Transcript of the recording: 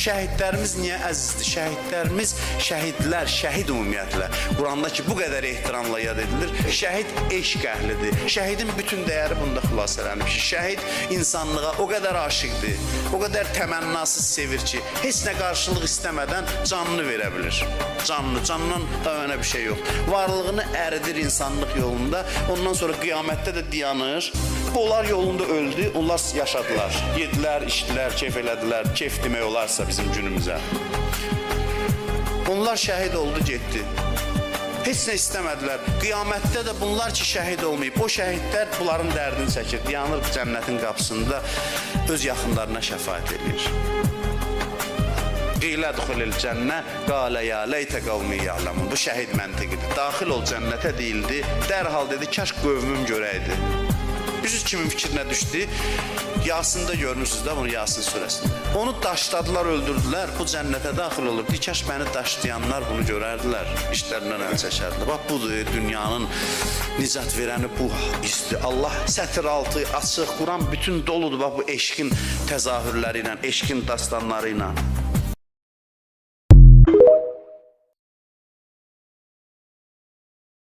Şəhidlərimiz niyə əzizdir? Şəhidlərimiz, şəhidlər, şəhid ümumiyyətlə Quranda ki, bu qədər ehtiramla yad edilir. Şəhid eşq əhlidir. Şəhidin bütün dəyəri bunda xülasələnib ki, şəhid insanlığa o qədər aşiqdir, o qədər təmənnasız sevir ki, heç nə qarşılıq istəmədən canını verə bilir. Canından da önə bir şey yox. Varlığını əridir insanlıq yolunda, ondan sonra qiyamətdə də dayanır. Onlar yolunda öldü, onlar yaşadılar. Yedilər, içdilər, keyf elədilər. Keyf demək olarsa bizim günümüzə. Onlar şəhid oldu, getdi. Heç nə istəmədilər. Qiyamətdə də bunlar ki, şəhid olmayıb. O şəhidlər bunların dərdini çəkir. Dayanır cənnətin qapısında, öz yaxınlarına şəfaət edir. Qilə duxulil cənnə, qalə ya leytə qavmi ya'lamun. Bu şəhid məntiqidir. Daxil ol cənnətə deyildi. Dərhal dedi, kaş qövmüm görəydi. Üzüz kimin fikrinə düşdü? Yasında görmüşsünüz də bunu, Yasin surəsində. Onu daşladılar, öldürdülər. Bu cənnətə daxil olurdu. Kaş məni daşlayanlar bunu görərdilər. İşlərindən əl çəkərdilər. Bax, budur dünyanın nicat verəni bu isti. Allah sətir altı açıq, Quran bütün doludur. Bax, bu eşqin təzahürləri ilə, eşqin dastanları ilə.